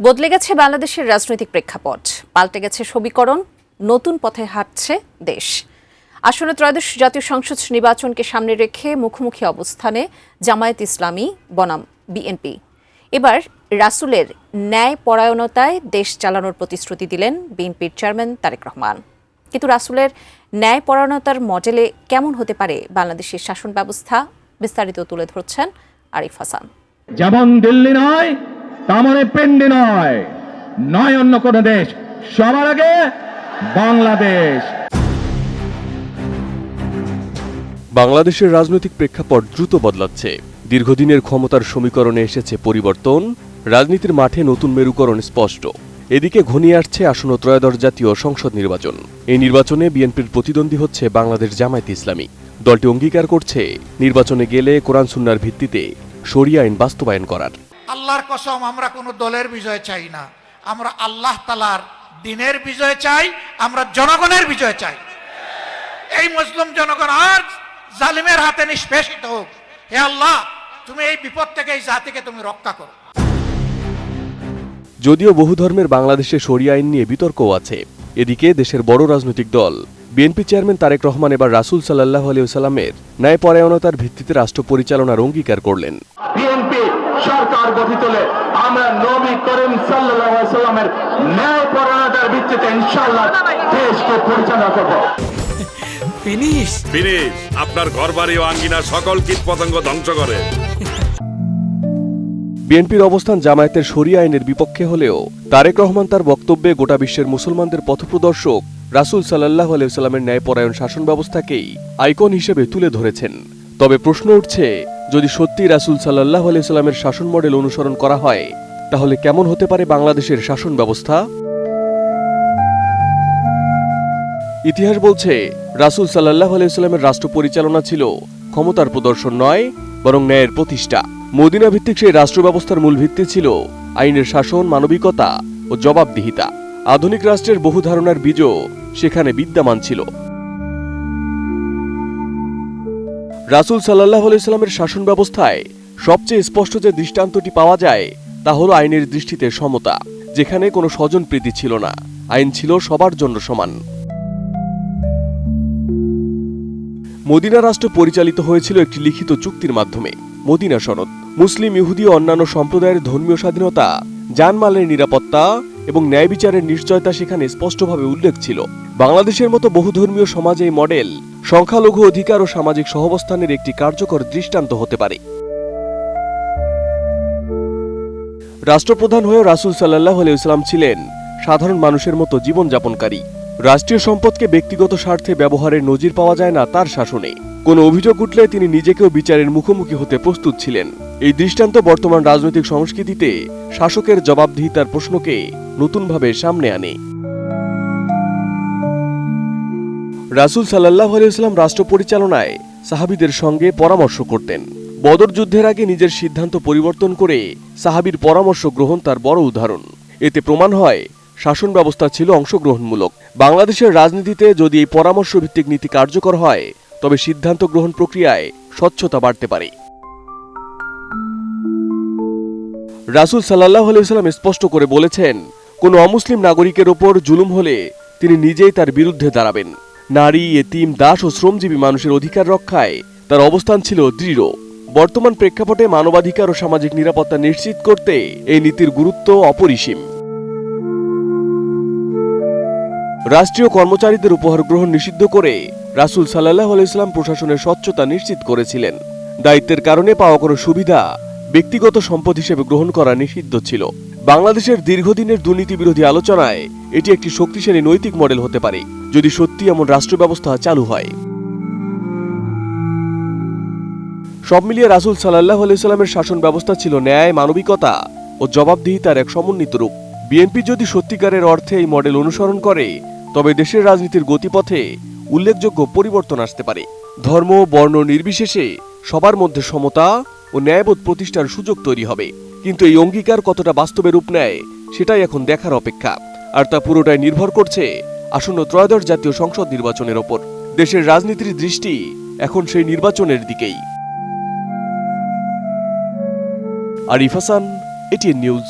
বদলে গেছে বাংলাদেশের রাজনৈতিক প্রেক্ষাপট, পাল্টে গেছে সমীকরণ, নতুন পথে হাঁটছে দেশ। আসন্ন ত্রয়োদশ জাতীয় সংসদ নির্বাচনকে সামনে রেখে মুখোমুখি অবস্থানে জামায়াত ইসলামী বনাম বিএনপি। এবার রাসূলের ন্যায় পরায়ণতায় দেশ চালানোর প্রতিশ্রুতি দিলেন বিএনপির চেয়ারম্যান তারেক রহমান। কিন্তু রাসূলের ন্যায় পরায়ণতার মডেলে কেমন হতে পারে বাংলাদেশের শাসন ব্যবস্থা, বিস্তারিত তুলে ধরছেন আরিফ হাসান। যেমন দিল্লি নয় তেমন পিন্ডি নয়, নয় অন্য কোন দেশ, সবার আগে বাংলাদেশ। বাংলাদেশের রাজনৈতিক প্রেক্ষাপট দ্রুত বদলাচ্ছে। দীর্ঘদিনের ক্ষমতার সমীকরণে এসেছে পরিবর্তন, রাজনীতির মাঠে নতুন মেরুকরণ স্পষ্ট। এদিকে ঘনিয়ে আসছে আসন্ন ত্রয়োদশ জাতীয় সংসদ নির্বাচন। এই নির্বাচনে বিএনপির প্রতিদ্বন্দ্বী হচ্ছে বাংলাদেশ জামায়াত ইসলামী। দলটি অঙ্গীকার করছে নির্বাচনে গেলে কোরআন সুন্নাহর ভিত্তিতে শরিয়া আইন বাস্তবায়ন করার। আল্লাহর কসম, আমরা কোনো দলের বিজয় চাই না, আমরা আল্লাহ তাআলার দ্বীনের বিজয় চাই, আমরা জনগণের বিজয় চাই। এই মুসলিম জনগণ আর জালিমের হাতে নিষ্পেষিত হোক। হে আল্লাহ, তুমি এই বিপদ থেকে এই জাতিকে তুমি রক্ষা করো। যদিও বহু ধর্মের বাংলাদেশে শরিয়া আইন নিয়ে বিতর্কও আছে, এদিকে দেশের বড় রাজনৈতিক দল বিএনপি চেয়ারম্যান তারেক রহমান এবার রাসূল সাল্লাল্লাহু আলাইহি ওয়াসাল্লামের ন্যায়পরায়ণতার ভিত্তিতে রাষ্ট্র পরিচালনার অঙ্গীকার করলেন। বিএনপি সরকার গঠিত হলে আমরা নবী করিম সাল্লাল্লাহু আলাইহি ওয়াসাল্লামের ন্যায়পরায়ণতার ভিত্তিতে ইনশাআল্লাহ দেশকে পরিচালনা করব। ফিনিশ আপনার ঘরবাড়ি ও আঙ্গিনা সকল কীটপতঙ্গ ধ্বংস করে। বিএনপির অবস্থান জামায়াতের শরিয়া আইনের বিপক্ষে হলেও তারেক রহমান তার বক্তব্যে গোটা বিশ্বের মুসলমানদের পথপ্রদর্শক রাসূল সাল্লাল্লাহু আলাইহি ওয়াসাল্লামের ন্যায়পরায়ণ শাসন ব্যবস্থাকেই আইকন হিসেবে তুলে ধরেছেন। তবে প্রশ্ন উঠছে, যদি সত্যি রাসূল সাল্লাল্লাহু আলাইহি ওয়াসাল্লামের শাসন মডেল অনুসরণ করা হয়, তাহলে কেমন হতে পারে বাংলাদেশের শাসন ব্যবস্থা? ইতিহাস বলছে, রাসূল সাল্লাল্লাহু আলাইহি ওয়াসাল্লামের রাষ্ট্র পরিচালনা ছিল ক্ষমতার প্রদর্শন নয়, বরং ন্যায়ের প্রতিষ্ঠা। মদিনা ভিত্তিক সেই রাষ্ট্র ব্যবস্থার মূল ভিত্তি ছিল আইনের শাসন, মানবিকতা ও জবাবদিহিতা। আধুনিক রাষ্ট্রের বহু ধারণার বীজও সেখানে বিদ্যমান ছিল। রাসূল সাল্লাল্লাহু আলাইহি ওয়াসাল্লামের শাসন ব্যবস্থায় সবচেয়ে স্পষ্ট যে দৃষ্টান্তটি পাওয়া যায় তা হলো আইনের দৃষ্টিতে সমতা, যেখানে কোনো স্বজনপ্রীতি ছিল না, আইন ছিল সবার জন্য সমান। মদিনা রাষ্ট্র পরিচালিত হয়েছিল একটি লিখিত চুক্তির মাধ্যমে, মদিনা সনদ। মুসলিম, ইহুদি ও অন্যান্য সম্প্রদায়ের ধর্মীয় স্বাধীনতা, জানমালের নিরাপত্তা এবং ন্যায় বিচারের নিশ্চয়তা সেখানে স্পষ্টভাবে উল্লেখ ছিল। বাংলাদেশের মতো বহুধর্মীয় সমাজে এই মডেল সংখ্যালঘু অধিকার ও সামাজিক সহাবস্থানের একটি কার্যকর দৃষ্টান্ত হতে পারে। রাষ্ট্রপ্রধান হয়েও রাসূল সাল্লাল্লাহু আলাইহি ওয়াসাল্লাম ছিলেন সাধারণ মানুষের মতো জীবনযাপনকারী। রাষ্ট্রীয় সম্পদকে ব্যক্তিগত স্বার্থে ব্যবহারের নজির পাওয়া যায় না তার শাসনে। কোনো অভিযোগ উঠলে তিনি নিজেকেও বিচারের মুখোমুখি হতে প্রস্তুত ছিলেন। এই দৃষ্টান্ত বর্তমান রাজনৈতিক সংস্কৃতিতে শাসকের জবাবদিহিতার প্রশ্নকে নতুনভাবে সামনে আনে। রাসূল সাল্লাল্লাহু আলাইহি ওয়াসাল্লাম রাষ্ট্র পরিচালনায় সাহাবীদের সঙ্গে পরামর্শ করতেন। বদর যুদ্ধের আগে নিজের সিদ্ধান্ত পরিবর্তন করে সাহাবীর পরামর্শ গ্রহণ তার বড় উদাহরণ। এতে প্রমাণ হয় শাসন ব্যবস্থা ছিল অংশগ্রহণমূলক। বাংলাদেশের রাজনীতিতে যদি এই পরামর্শ ভিত্তিক নীতি কার্যকর হয়, তবে সিদ্ধান্ত গ্রহণ প্রক্রিয়ায় স্বচ্ছতা বাড়তে পারে। রাসূল সাল্লাল্লাহু আলাইহি ওয়াসাল্লাম স্পষ্ট করে বলেছেন, কোনো অমুসলিম নাগরিকের ওপর জুলুম হলে তিনি নিজেই তার বিরুদ্ধে দাঁড়াবেন। নারী, এতিম, দাস ও শ্রমজীবী মানুষের অধিকার রক্ষায় তার অবস্থান ছিল দৃঢ়। বর্তমান প্রেক্ষাপটে মানবাধিকার ও সামাজিক নিরাপত্তা নিশ্চিত করতে এই নীতির গুরুত্ব অপরিসীম। রাষ্ট্রীয় কর্মচারীদের উপহার গ্রহণ নিষিদ্ধ করে রাসূল সাল্লাল্লাহু আলাইহি ওয়াসাল্লাম প্রশাসনের স্বচ্ছতা নিশ্চিত করেছিলেন। দায়িত্বের কারণে পাওয়া কোনো সুবিধা ব্যক্তিগত সম্পদ হিসেবে গ্রহণ করা নিষিদ্ধ ছিল। বাংলাদেশের দীর্ঘদিনের দুর্নীতি বিরোধী আলোচনায় এটি একটি শক্তিশালী নৈতিক মডেল হতে পারে, যদি সত্যি এমন রাষ্ট্র ব্যবস্থা চালু হয়। সব মিলিয়ে রাসূল সাল্লাল্লাহু আলাইহি ওয়াসাল্লামের শাসন ব্যবস্থা ছিল ন্যায়, মানবিকতা ও জবাবদিহিতার এক সমন্বিত রূপ। বিএনপি যদি সত্যিকারের অর্থে এই মডেল অনুসরণ করে, তবে দেশের রাজনীতির গতিপথে উল্লেখযোগ্য পরিবর্তন আসতে পারে। ধর্ম, বর্ণ নির্বিশেষে সবার মধ্যে সমতা ও ন্যায়বোধ প্রতিষ্ঠার সুযোগ তৈরি হবে। কিন্তু এই অঙ্গীকার কতটা বাস্তবে রূপ নেয়, সেটাই এখন দেখার অপেক্ষা। আর তা পুরোটাই নির্ভর করছে আসন্ন ত্রয়োদশ জাতীয় সংসদ নির্বাচনের ওপর। দেশের রাজনীতির দৃষ্টি এখন সেই নির্বাচনের দিকেই। Arif Hasan, ATN news.